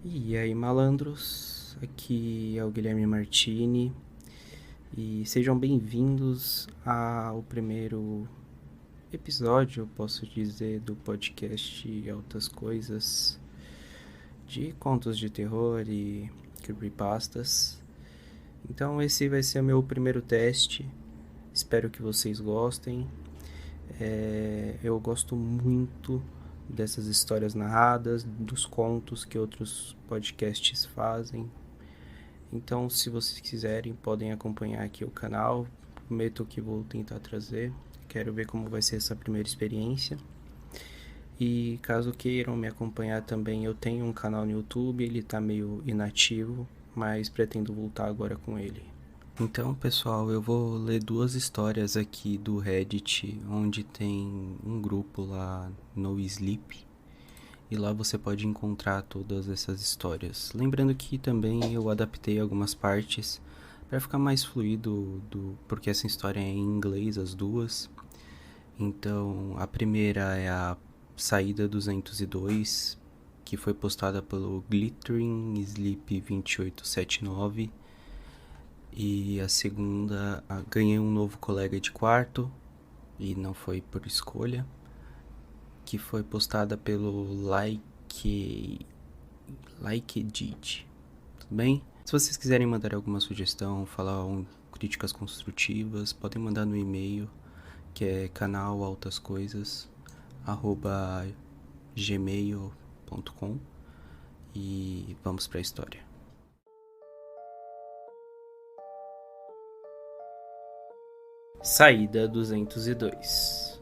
E aí, malandros, aqui é o Guilherme Martini e sejam bem-vindos ao primeiro episódio, posso dizer, do podcast Altas Coisas, de contos de terror e creepypastas. Então esse vai ser o meu primeiro teste, espero que vocês gostem. Eu gosto muito dessas histórias narradas, dos contos que outros podcasts fazem. Então, se vocês quiserem, podem acompanhar aqui o canal. Prometo que vou tentar trazer. Quero ver como vai ser essa primeira experiência. E caso queiram me acompanhar também, eu tenho um canal no YouTube, ele tá meio inativo, mas pretendo voltar agora com ele. Então, pessoal, eu vou ler duas histórias aqui do Reddit, onde tem um grupo lá no Sleep, e lá você pode encontrar todas essas histórias. Lembrando que também eu adaptei algumas partes para ficar mais fluido, porque essa história é em inglês, as duas. Então, a primeira é a Saída 202, que foi postada pelo Glittering Sleep 2879. E a segunda, ganhei um novo colega de quarto, e não foi por escolha, que foi postada pelo Like tudo bem? Se vocês quiserem mandar alguma sugestão, críticas construtivas, podem mandar no e-mail, que é canalaltascoisas@gmail.com, e vamos para a história. Saída 202.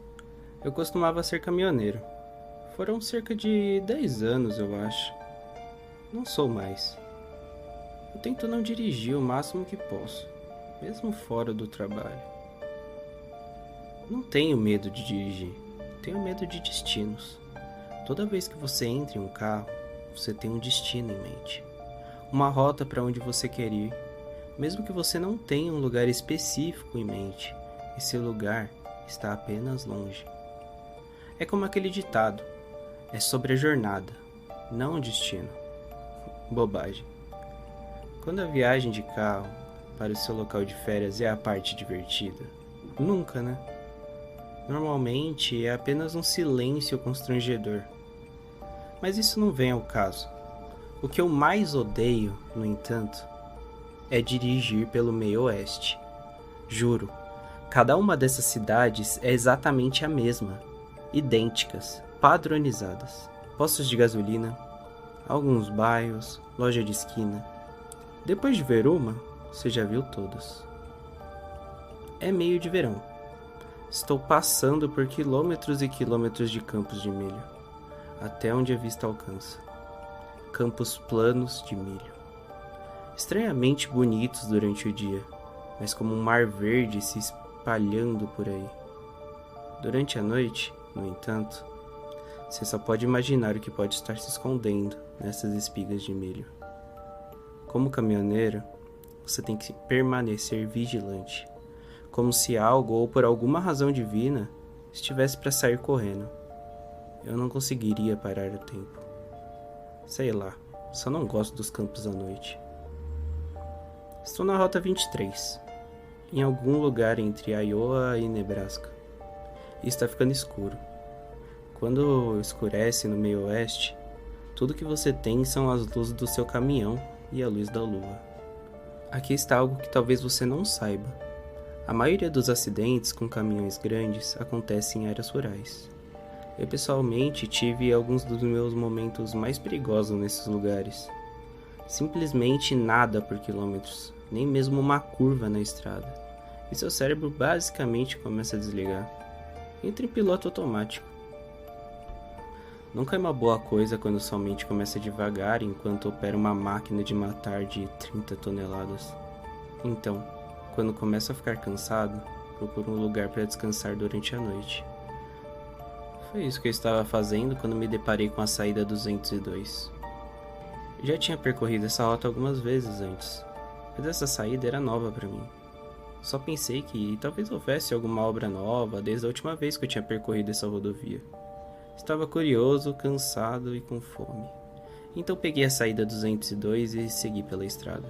Eu costumava ser caminhoneiro. Foram cerca de 10 anos, eu acho. Não sou mais. Eu tento não dirigir o máximo que posso, mesmo fora do trabalho. Não tenho medo de dirigir, tenho medo de destinos. Toda vez que você entra em um carro, você tem um destino em mente. Uma rota para onde você quer ir, mesmo que você não tenha um lugar específico em mente. Esse lugar está apenas longe. É como aquele ditado: é sobre a jornada, não o destino. Bobagem. Quando a viagem de carro para o seu local de férias é a parte divertida? Nunca, né? Normalmente é apenas um silêncio constrangedor. Mas isso não vem ao caso. O que eu mais odeio, no entanto, é dirigir pelo meio oeste. Juro. Cada uma dessas cidades é exatamente a mesma, idênticas, padronizadas. Postos de gasolina, alguns bairros, loja de esquina. Depois de ver uma, você já viu todas. É meio de verão. Estou passando por quilômetros e quilômetros de campos de milho, até onde a vista alcança. Campos planos de milho. Estranhamente bonitos durante o dia, mas como um mar verde se espalhando por aí. Durante a noite, no entanto, você só pode imaginar o que pode estar se escondendo nessas espigas de milho. Como caminhoneiro, você tem que permanecer vigilante, como se algo ou por alguma razão divina estivesse para sair correndo. Eu não conseguiria parar o tempo. Sei lá, só não gosto dos campos à noite. Estou na Rota 23. Em algum lugar entre Iowa e Nebraska. E está ficando escuro. Quando escurece no meio oeste, tudo que você tem são as luzes do seu caminhão e a luz da lua. Aqui está algo que talvez você não saiba. A maioria dos acidentes com caminhões grandes acontece em áreas rurais. Eu pessoalmente tive alguns dos meus momentos mais perigosos nesses lugares. Simplesmente nada por quilômetros, nem mesmo uma curva na estrada, e seu cérebro basicamente começa a desligar. Entra em piloto automático. Nunca é uma boa coisa quando sua mente começa devagar enquanto opera uma máquina de matar de 30 toneladas. Então, quando começo a ficar cansado, procuro um lugar para descansar durante a noite. Foi isso que eu estava fazendo quando me deparei com a saída 202. Já tinha percorrido essa rota algumas vezes antes, mas essa saída era nova para mim. Só pensei que talvez houvesse alguma obra nova desde a última vez que eu tinha percorrido essa rodovia. Estava curioso, cansado e com fome. Então peguei a saída 202 e segui pela estrada.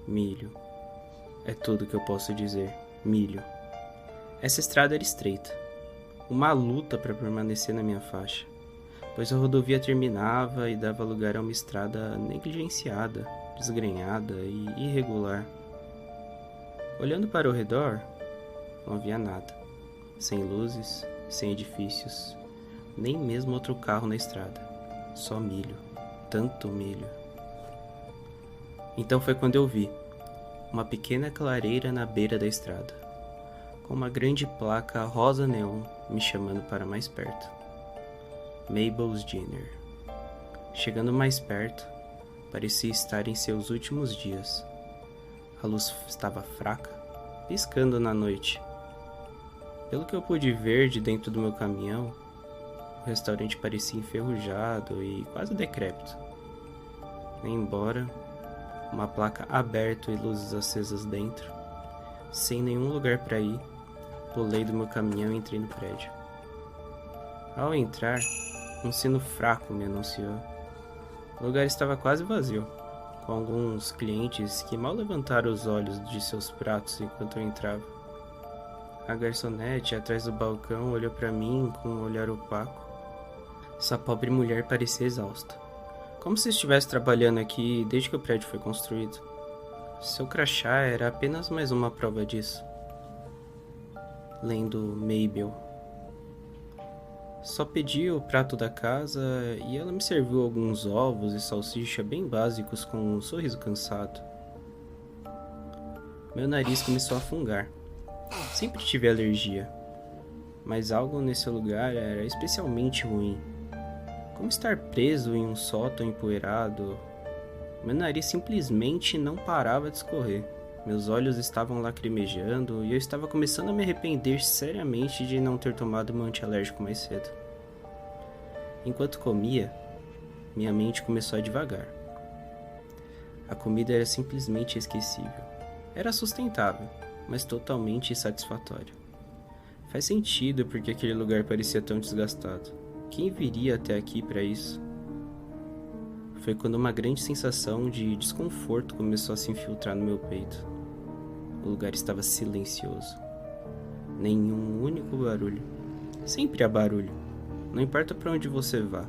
Milho. É tudo que eu posso dizer. Milho. Essa estrada era estreita. Uma luta para permanecer na minha faixa, pois a rodovia terminava e dava lugar a uma estrada negligenciada, desgrenhada e irregular. Olhando para o redor, não havia nada. Sem luzes, sem edifícios, nem mesmo outro carro na estrada. Só milho. Tanto milho. Então foi quando eu vi uma pequena clareira na beira da estrada, com uma grande placa rosa neon me chamando para mais perto. Mabel's Dinner. Chegando mais perto, parecia estar em seus últimos dias. A luz estava fraca, piscando na noite. Pelo que eu pude ver de dentro do meu caminhão, o restaurante parecia enferrujado e quase decrépito. Embora uma placa aberta e luzes acesas dentro, sem nenhum lugar para ir, pulei do meu caminhão e entrei no prédio. Ao entrar, um sino fraco me anunciou. O lugar estava quase vazio, com alguns clientes que mal levantaram os olhos de seus pratos enquanto eu entrava. A garçonete atrás do balcão olhou para mim com um olhar opaco. Essa pobre mulher parecia exausta, como se estivesse trabalhando aqui desde que o prédio foi construído. Seu crachá era apenas mais uma prova disso. Lendo Mabel. Só pedi o prato da casa e ela me serviu alguns ovos e salsicha bem básicos com um sorriso cansado. Meu nariz começou a fungar. Sempre tive alergia, mas algo nesse lugar era especialmente ruim. Como estar preso em um sótão empoeirado. Meu nariz simplesmente não parava de escorrer. Meus olhos estavam lacrimejando e eu estava começando a me arrepender seriamente de não ter tomado meu antialérgico mais cedo. Enquanto comia, minha mente começou a divagar. A comida era simplesmente esquecível. Era sustentável, mas totalmente insatisfatória. Faz sentido porque aquele lugar parecia tão desgastado. Quem viria até aqui para isso? Foi quando uma grande sensação de desconforto começou a se infiltrar no meu peito. O lugar estava silencioso. Nenhum único barulho. Sempre há barulho, não importa para onde você vá.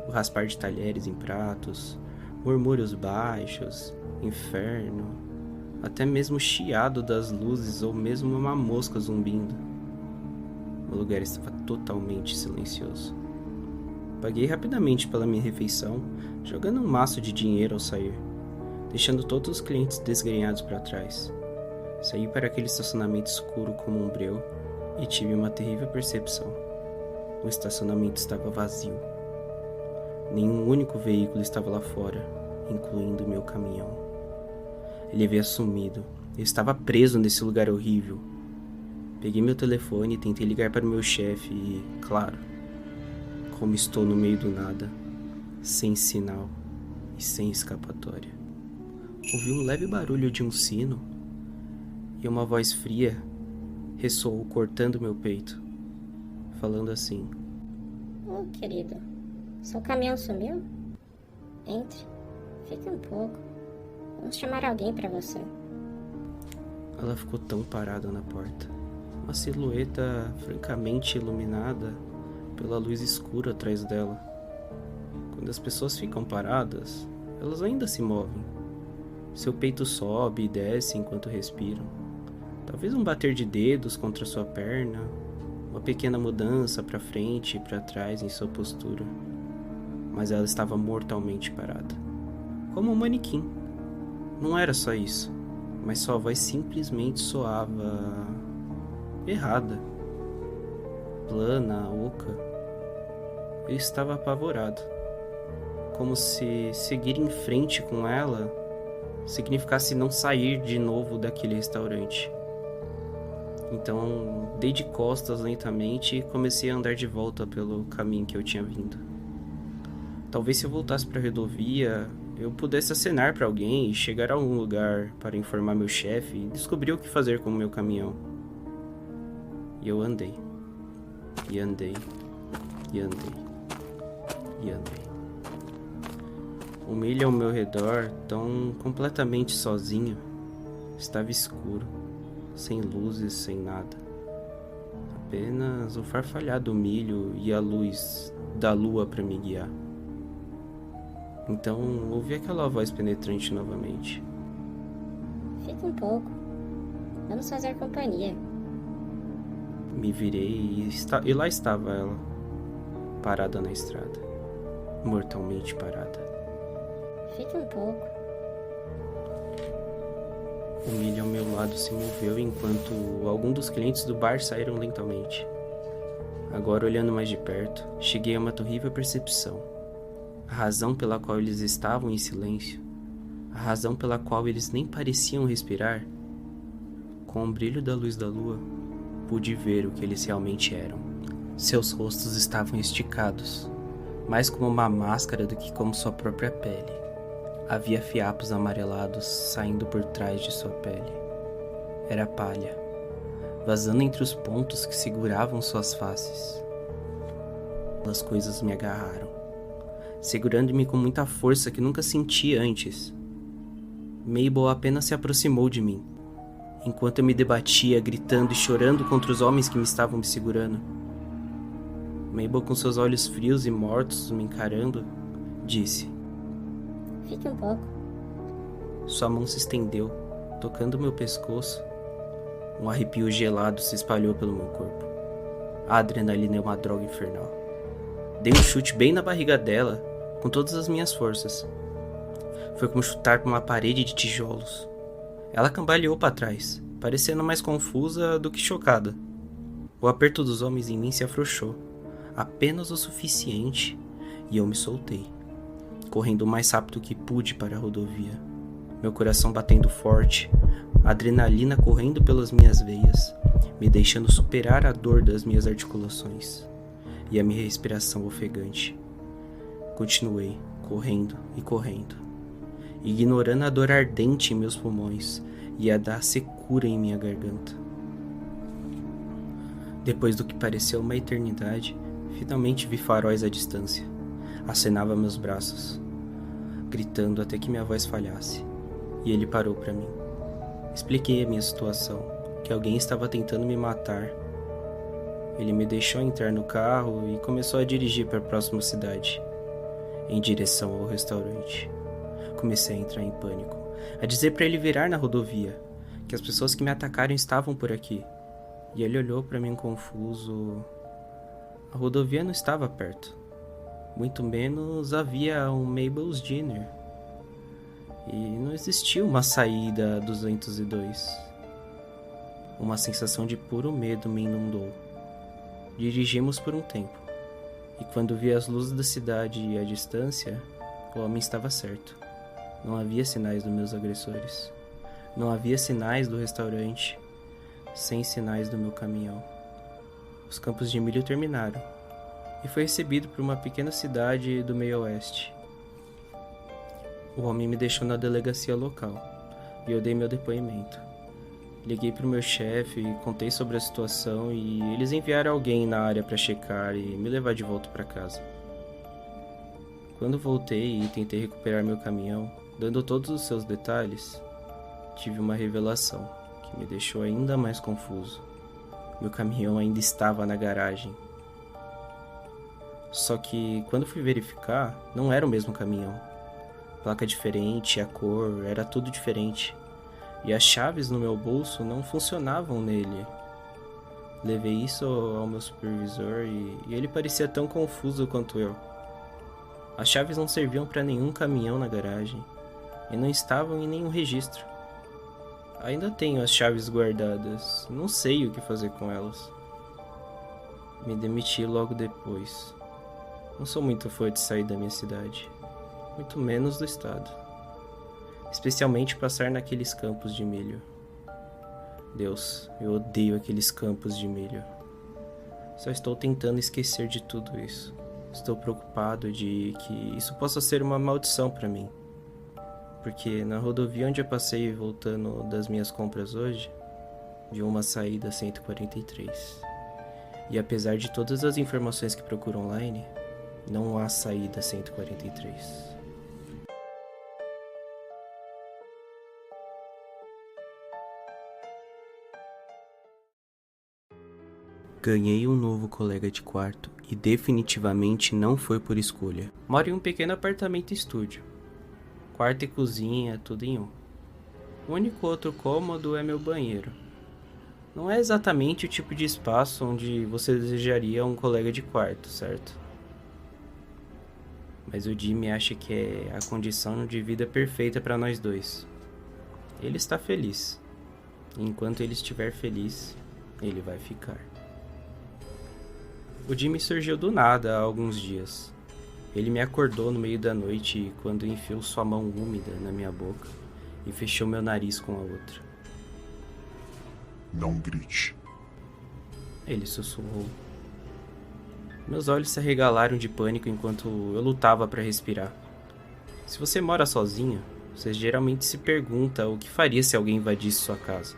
O raspar de talheres em pratos, murmúrios baixos, inferno, até mesmo o chiado das luzes ou mesmo uma mosca zumbindo. O lugar estava totalmente silencioso. Paguei rapidamente pela minha refeição, jogando um maço de dinheiro ao sair, deixando todos os clientes desgrenhados para trás. Saí para aquele estacionamento escuro como um breu e tive uma terrível percepção. O estacionamento estava vazio. Nenhum único veículo estava lá fora, incluindo o meu caminhão. Ele havia sumido. Eu estava preso nesse lugar horrível. Peguei meu telefone e tentei ligar para o meu chefe e, claro, como estou no meio do nada, sem sinal e sem escapatória. Ouvi um leve barulho de um sino e uma voz fria ressoou cortando meu peito, falando assim: "Ô, querido, seu caminhão sumiu? Entre, fique um pouco. Vamos chamar alguém para você." Ela ficou tão parada na porta, uma silhueta francamente iluminada pela luz escura atrás dela. Quando as pessoas ficam paradas, elas ainda se movem. Seu peito sobe e desce enquanto respiram. Talvez um bater de dedos contra sua perna, uma pequena mudança para frente e para trás em sua postura. Mas ela estava mortalmente parada, como um manequim. Não era só isso, mas sua voz simplesmente soava errada, plana, oca. Eu estava apavorado, como se seguir em frente com ela significasse não sair de novo daquele restaurante. Então, dei de costas lentamente e comecei a andar de volta pelo caminho que eu tinha vindo. Talvez se eu voltasse para a rodovia, eu pudesse acenar para alguém e chegar a algum lugar para informar meu chefe e descobrir o que fazer com o meu caminhão. E eu andei. E andei. E andei. E andei. O milho ao meu redor, tão completamente sozinho, estava escuro, sem luzes, sem nada. Apenas o farfalhar do milho e a luz da lua para me guiar. Então ouvi aquela voz penetrante novamente. Fica um pouco. Vamos fazer companhia. Me virei e lá estava ela, parada na estrada, mortalmente parada. Fica um pouco. O milho ao meu lado se moveu enquanto alguns dos clientes do bar saíram lentamente. Agora, olhando mais de perto, cheguei a uma terrível percepção. A razão pela qual eles estavam em silêncio, a razão pela qual eles nem pareciam respirar, com o brilho da luz da lua, pude ver o que eles realmente eram. Seus rostos estavam esticados, mais como uma máscara do que como sua própria pele. Havia fiapos amarelados saindo por trás de sua pele. Era palha, vazando entre os pontos que seguravam suas faces. As coisas me agarraram, segurando-me com muita força que nunca senti antes. Mabel apenas se aproximou de mim, enquanto eu me debatia, gritando e chorando contra os homens que me estavam me segurando. Mabel, com seus olhos frios e mortos me encarando, disse: Fique um pouco. Sua mão se estendeu, tocando meu pescoço. Um arrepio gelado se espalhou pelo meu corpo. A adrenalina é uma droga infernal. Dei um chute bem na barriga dela, com todas as minhas forças. Foi como chutar para uma parede de tijolos. Ela cambaleou para trás, parecendo mais confusa do que chocada. O aperto dos homens em mim se afrouxou, apenas o suficiente, e eu me soltei, correndo o mais rápido que pude para a rodovia. Meu coração batendo forte, a adrenalina correndo pelas minhas veias, me deixando superar a dor das minhas articulações, e a minha respiração ofegante. Continuei, correndo e correndo, ignorando a dor ardente em meus pulmões e a da secura em minha garganta. Depois do que pareceu uma eternidade, finalmente vi faróis à distância. Acenava meus braços, gritando até que minha voz falhasse, e ele parou para mim. Expliquei a minha situação, que alguém estava tentando me matar. Ele me deixou entrar no carro e começou a dirigir para a próxima cidade, em direção ao restaurante. Comecei a entrar em pânico, a dizer para ele virar na rodovia, que as pessoas que me atacaram estavam por aqui. E ele olhou para mim confuso. A rodovia não estava perto. Muito menos havia um Mabel's Dinner. E não existia uma saída 202. Uma sensação de puro medo me inundou. Dirigimos por um tempo. E quando vi as luzes da cidade à distância, o homem estava certo. Não havia sinais dos meus agressores. Não havia sinais do restaurante. Sem sinais do meu caminhão. Os campos de milho terminaram. E foi recebido por uma pequena cidade do meio oeste. O homem me deixou na delegacia local e eu dei meu depoimento. Liguei para o meu chefe e contei sobre a situação e eles enviaram alguém na área para checar e me levar de volta para casa. Quando voltei e tentei recuperar meu caminhão, dando todos os seus detalhes, tive uma revelação que me deixou ainda mais confuso. Meu caminhão ainda estava na garagem. Só que quando fui verificar, não era o mesmo caminhão. Placa diferente, a cor, era tudo diferente. E as chaves no meu bolso não funcionavam nele. Levei isso ao meu supervisor e ele parecia tão confuso quanto eu. As chaves não serviam para nenhum caminhão na garagem e não estavam em nenhum registro. Ainda tenho as chaves guardadas, não sei o que fazer com elas. Me demiti logo depois. Não sou muito fã de sair da minha cidade, muito menos do estado. Especialmente passar naqueles campos de milho. Deus, eu odeio aqueles campos de milho. Só estou tentando esquecer de tudo isso. Estou preocupado de que isso possa ser uma maldição para mim. Porque na rodovia onde eu passei voltando das minhas compras hoje, vi uma saída 143. E apesar de todas as informações que procuro online, não há saída 143. Ganhei um novo colega de quarto e definitivamente não foi por escolha. Moro em um pequeno apartamento estúdio. Quarto e cozinha, tudo em um. O único outro cômodo é meu banheiro. Não é exatamente o tipo de espaço onde você desejaria um colega de quarto, certo? Mas o Jimmy acha que é a condição de vida perfeita para nós dois. Ele está feliz. E enquanto ele estiver feliz, ele vai ficar. O Jimmy surgiu do nada há alguns dias. Ele me acordou no meio da noite quando enfiou sua mão úmida na minha boca e fechou meu nariz com a outra. Não grite. Ele sussurrou. Meus olhos se arregalaram de pânico enquanto eu lutava para respirar. Se você mora sozinho, você geralmente se pergunta o que faria se alguém invadisse sua casa.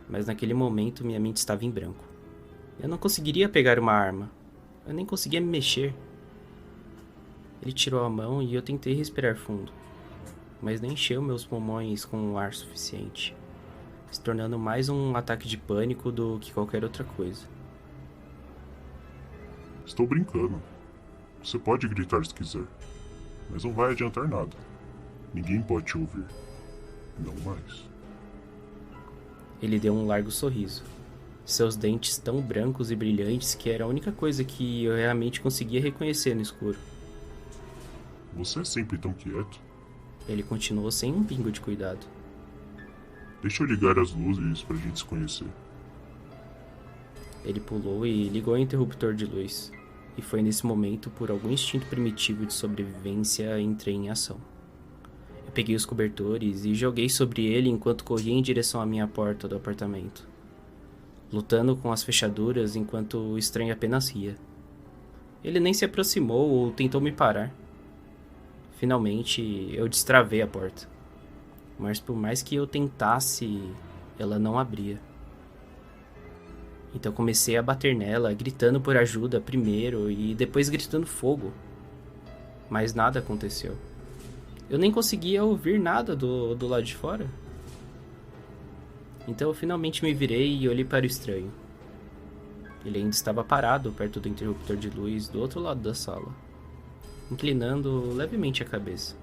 Mas naquele momento minha mente estava em branco. Eu não conseguiria pegar uma arma. Eu nem conseguia me mexer. Ele tirou a mão e eu tentei respirar fundo, mas não encheu meus pulmões com ar suficiente, se tornando mais um ataque de pânico do que qualquer outra coisa. Estou brincando. Você pode gritar se quiser, mas não vai adiantar nada. Ninguém pode te ouvir. Não mais. Ele deu um largo sorriso. Seus dentes tão brancos e brilhantes que era a única coisa que eu realmente conseguia reconhecer no escuro. Você é sempre tão quieto. Ele continuou sem um pingo de cuidado. Deixa eu ligar as luzes pra gente se conhecer. Ele pulou e ligou o interruptor de luz. E foi nesse momento, por algum instinto primitivo de sobrevivência, entrei em ação. Eu peguei os cobertores e joguei sobre ele enquanto corria em direção à minha porta do apartamento, lutando com as fechaduras enquanto o estranho apenas ria. Ele nem se aproximou ou tentou me parar. Finalmente, eu destravei a porta. Mas por mais que eu tentasse, ela não abria. Então comecei a bater nela, gritando por ajuda primeiro e depois gritando fogo. Mas nada aconteceu. Eu nem conseguia ouvir nada do lado de fora. Então eu finalmente me virei e olhei para o estranho. Ele ainda estava parado perto do interruptor de luz do outro lado da sala, inclinando levemente a cabeça.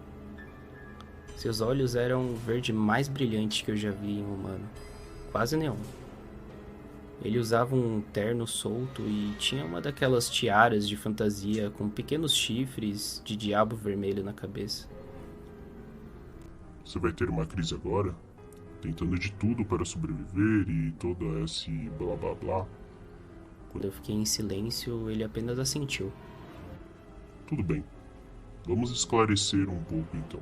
Seus olhos eram o verde mais brilhante que eu já vi em um humano, quase neon. Ele usava um terno solto e tinha uma daquelas tiaras de fantasia com pequenos chifres de diabo vermelho na cabeça. Você vai ter uma crise agora? Tentando de tudo para sobreviver e toda esse blá blá blá? Quando eu fiquei em silêncio, ele apenas assentiu. Tudo bem. Vamos esclarecer um pouco então.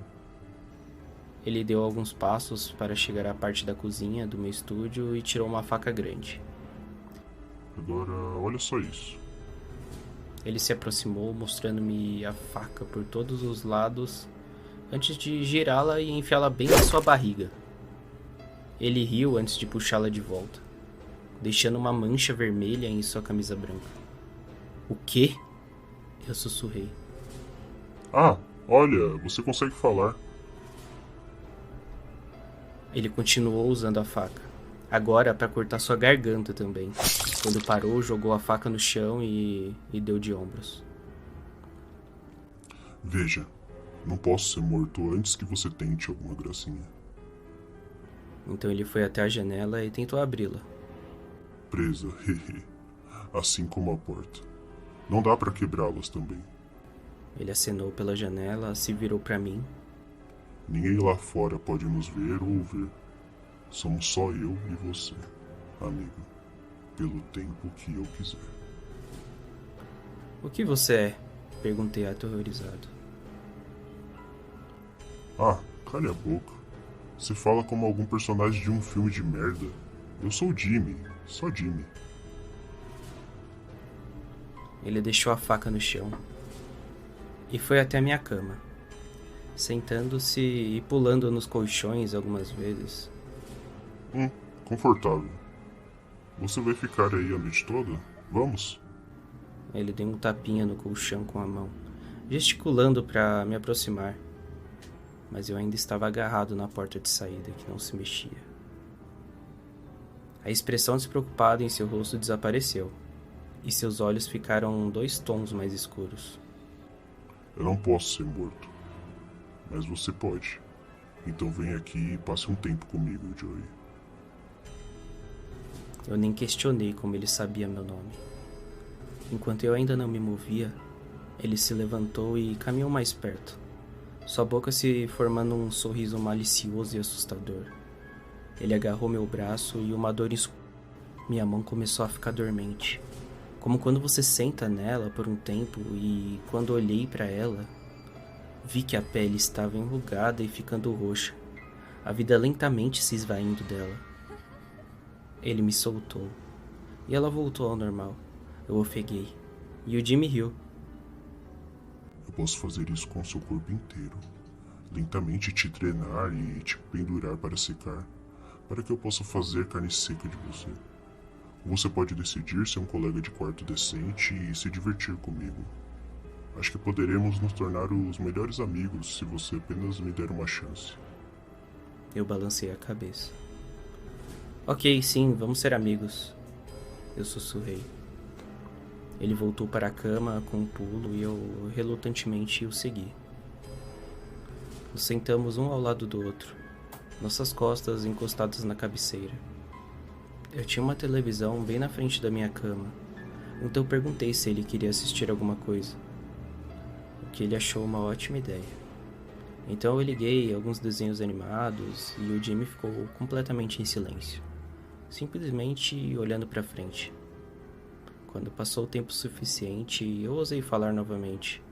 Ele deu alguns passos para chegar à parte da cozinha do meu estúdio e tirou uma faca grande. Agora, olha só isso. Ele se aproximou, mostrando-me a faca por todos os lados, antes de girá-la e enfiá-la bem na sua barriga. Ele riu antes de puxá-la de volta, deixando uma mancha vermelha em sua camisa branca. O quê? Eu sussurrei. Ah, olha, você consegue falar. Ele continuou usando a faca, agora para cortar sua garganta também. Quando parou, jogou a faca no chão e deu de ombros. Veja, não posso ser morto antes que você tente alguma gracinha. Então ele foi até a janela e tentou abri-la. Presa, hehe. Assim como a porta. Não dá pra quebrá-las também. Ele acenou pela janela, se virou para mim. Ninguém lá fora pode nos ver ou ouvir. Somos só eu e você, amigo. Pelo tempo que eu quiser. O que você é? Perguntei aterrorizado. Ah, cale a boca. Você fala como algum personagem de um filme de merda. Eu sou o Jimmy, só Jimmy. Ele deixou a faca no chão e foi até a minha cama, sentando-se e pulando nos colchões algumas vezes. Confortável. Você vai ficar aí a noite toda? Vamos? Ele deu um tapinha no colchão com a mão, gesticulando para me aproximar. Mas eu ainda estava agarrado na porta de saída que não se mexia. A expressão despreocupada em seu rosto desapareceu, e seus olhos ficaram 2 tons mais escuros. Eu não posso ser morto, mas você pode. Então vem aqui e passe um tempo comigo, Joey. Eu nem questionei como ele sabia meu nome. Enquanto eu ainda não me movia, ele se levantou e caminhou mais perto, sua boca se formando um sorriso malicioso e assustador. Ele agarrou meu braço e uma dor minha mão começou a ficar dormente, como quando você senta nela por um tempo e, quando olhei para ela, vi que a pele estava enrugada e ficando roxa, a vida lentamente se esvaindo dela. Ele me soltou, e ela voltou ao normal. Eu ofeguei, e o Jimmy riu. Eu posso fazer isso com seu corpo inteiro. Lentamente te drenar e te pendurar para secar, para que eu possa fazer carne seca de você. Você pode decidir ser um colega de quarto decente e se divertir comigo. Acho que poderemos nos tornar os melhores amigos se você apenas me der uma chance. Eu balancei a cabeça. Ok, sim, vamos ser amigos. Eu sussurrei. Ele voltou para a cama com um pulo e eu relutantemente o segui. Nos sentamos um ao lado do outro, nossas costas encostadas na cabeceira. Eu tinha uma televisão bem na frente da minha cama, então perguntei se ele queria assistir alguma coisa, o que ele achou uma ótima ideia. Então eu liguei alguns desenhos animados e o Jimmy ficou completamente em silêncio, simplesmente olhando para frente. Quando passou o tempo suficiente, eu ousei falar novamente.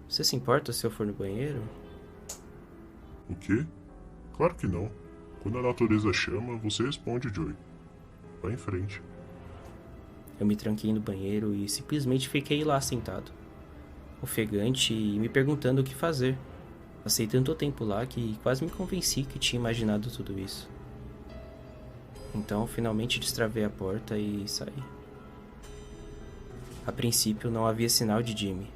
Você se importa se eu for no banheiro? O quê? Claro que não. Quando a natureza chama, você responde, Joey. Vá em frente. Eu me tranquei no banheiro e simplesmente fiquei lá sentado, ofegante e me perguntando o que fazer. Passei tanto tempo lá que quase me convenci que tinha imaginado tudo isso. Então, finalmente destravei a porta e saí. A princípio, não havia sinal de Jimmy,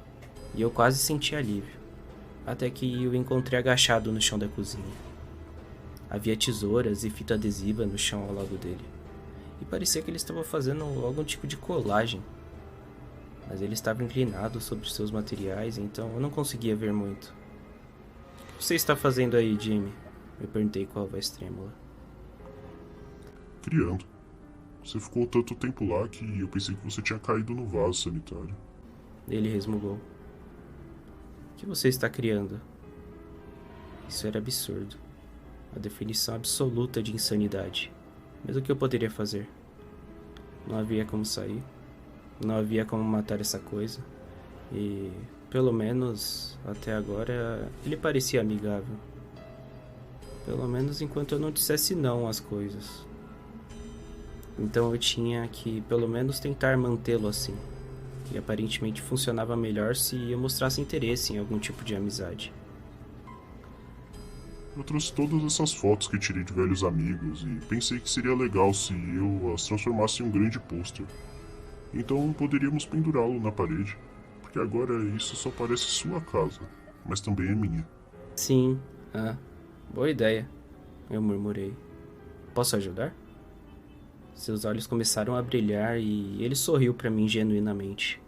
e eu quase senti alívio, até que o encontrei agachado no chão da cozinha. Havia tesouras e fita adesiva no chão ao lado dele, e parecia que ele estava fazendo algum tipo de colagem. Mas ele estava inclinado sobre seus materiais, então eu não conseguia ver muito. O que você está fazendo aí, Jimmy? Eu perguntei com a voz trêmula. Criando. Você ficou tanto tempo lá que eu pensei que você tinha caído no vaso sanitário. Ele resmungou. O que você está criando? Isso era absurdo. A definição absoluta de insanidade. Mas o que eu poderia fazer? Não havia como sair. Não havia como matar essa coisa. E, pelo menos, até agora, ele parecia amigável. Pelo menos enquanto eu não dissesse não às coisas. Então eu tinha que, pelo menos, tentar mantê-lo assim. E aparentemente funcionava melhor se eu mostrasse interesse em algum tipo de amizade. Eu trouxe todas essas fotos que tirei de velhos amigos e pensei que seria legal se eu as transformasse em um grande pôster. Então poderíamos pendurá-lo na parede, porque agora isso só parece sua casa, mas também é minha. Sim, boa ideia, eu murmurei. Posso ajudar? Seus olhos começaram a brilhar e ele sorriu para mim genuinamente.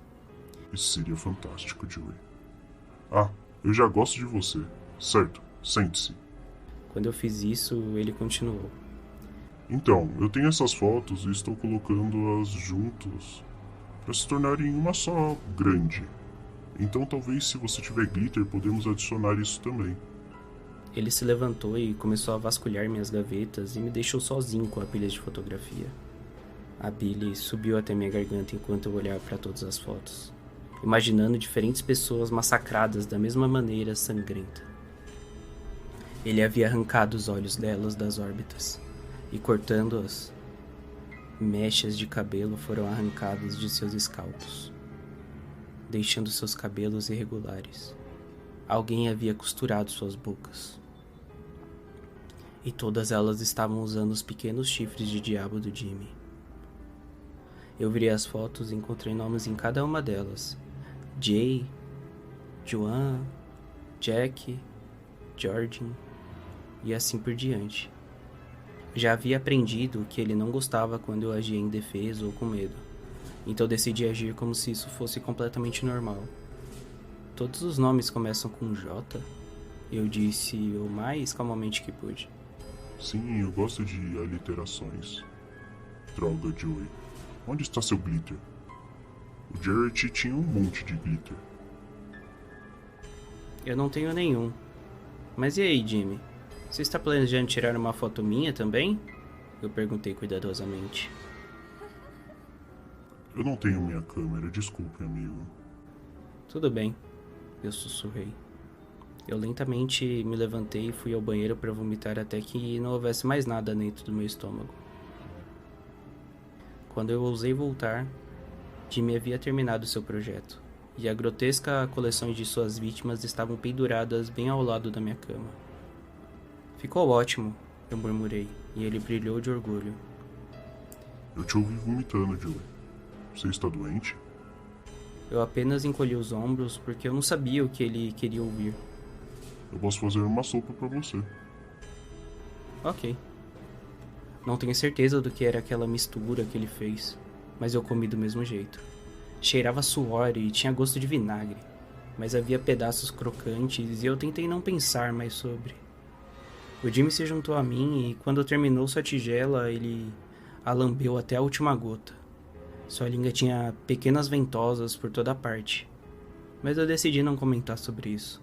Isso seria fantástico, Joey. Ah, eu já gosto de você. Certo, sente-se. Quando eu fiz isso, ele continuou. Então, eu tenho essas fotos e estou colocando-as juntos para se tornarem uma só grande. Então talvez se você tiver glitter, podemos adicionar isso também. Ele se levantou e começou a vasculhar minhas gavetas e me deixou sozinho com a pilha de fotografia. A bile subiu até minha garganta enquanto eu olhava para todas as fotos, imaginando diferentes pessoas massacradas da mesma maneira sangrenta. Ele havia arrancado os olhos delas das órbitas, e cortando-as, mechas de cabelo foram arrancadas de seus escalpos, deixando seus cabelos irregulares. Alguém havia costurado suas bocas. E todas elas estavam usando os pequenos chifres de diabo do Jimmy. Eu virei as fotos e encontrei nomes em cada uma delas. Jay, Joan, Jack, Jordan e assim por diante. Já havia aprendido que ele não gostava quando eu agia indefeso ou com medo, então decidi agir como se isso fosse completamente normal. Todos os nomes começam com J? Eu disse o mais calmamente que pude. Sim, eu gosto de aliterações. Droga, Joey. Onde está seu glitter? O Jarrett tinha um monte de glitter. Eu não tenho nenhum. Mas e aí, Jimmy? Você está planejando tirar uma foto minha também? Eu perguntei cuidadosamente. Eu não tenho minha câmera, desculpe, amigo. Tudo bem, eu sussurrei. Eu lentamente me levantei e fui ao banheiro para vomitar até que não houvesse mais nada dentro do meu estômago. Quando eu ousei voltar, Jimmy havia terminado seu projeto, e a grotesca coleção de suas vítimas estavam penduradas bem ao lado da minha cama. Ficou ótimo, eu murmurei, e ele brilhou de orgulho. Eu te ouvi vomitando, Joey. Você está doente? Eu apenas encolhi os ombros porque eu não sabia o que ele queria ouvir. Eu posso fazer uma sopa para você. Ok. Não tenho certeza do que era aquela mistura que ele fez, mas eu comi do mesmo jeito. Cheirava suor e tinha gosto de vinagre, mas havia pedaços crocantes e eu tentei não pensar mais sobre. O Jimmy se juntou a mim e quando terminou sua tigela, ele a lambeu até a última gota. Sua língua tinha pequenas ventosas por toda parte, mas eu decidi não comentar sobre isso.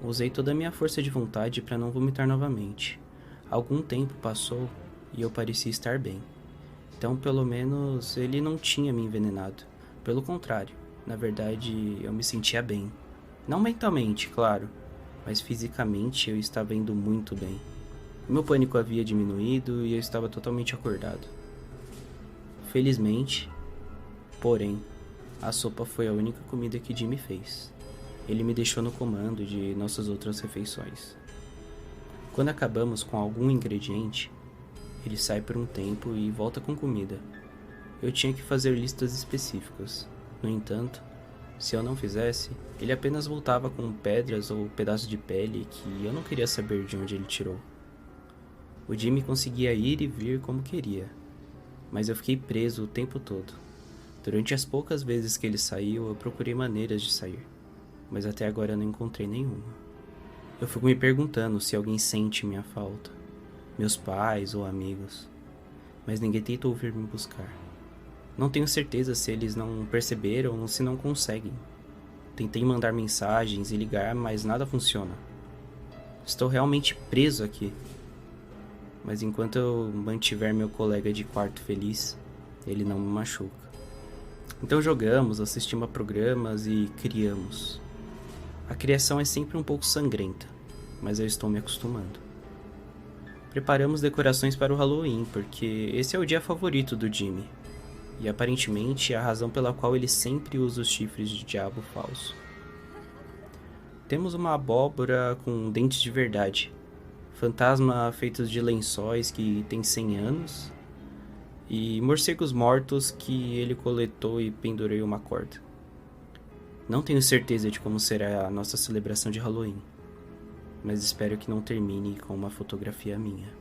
Usei toda a minha força de vontade para não vomitar novamente. Algum tempo passou e eu parecia estar bem. Então, pelo menos, ele não tinha me envenenado. Pelo contrário, na verdade, eu me sentia bem. Não mentalmente, claro, mas fisicamente eu estava indo muito bem. Meu pânico havia diminuído e eu estava totalmente acordado. Felizmente, porém, a sopa foi a única comida que Jimmy fez. Ele me deixou no comando de nossas outras refeições. Quando acabamos com algum ingrediente, ele sai por um tempo e volta com comida. Eu tinha que fazer listas específicas. No entanto, se eu não fizesse, ele apenas voltava com pedras ou pedaços de pele que eu não queria saber de onde ele tirou. O Jimmy conseguia ir e vir como queria, mas eu fiquei preso o tempo todo. Durante as poucas vezes que ele saiu, eu procurei maneiras de sair, mas até agora eu não encontrei nenhuma. Eu fico me perguntando se alguém sente minha falta, meus pais ou amigos, mas ninguém tentou vir me buscar. Não tenho certeza se eles não perceberam ou se não conseguem. Tentei mandar mensagens e ligar, mas nada funciona. Estou realmente preso aqui. Mas enquanto eu mantiver meu colega de quarto feliz, ele não me machuca. Então jogamos, assistimos a programas e criamos. A criação é sempre um pouco sangrenta, mas eu estou me acostumando. Preparamos decorações para o Halloween, porque esse é o dia favorito do Jimmy. E aparentemente é a razão pela qual ele sempre usa os chifres de diabo falso. Temos uma abóbora com dentes de verdade, fantasma feitos de lençóis que tem 100 anos, e morcegos mortos que ele coletou e pendurou em uma corda. Não tenho certeza de como será a nossa celebração de Halloween, mas espero que não termine com uma fotografia minha.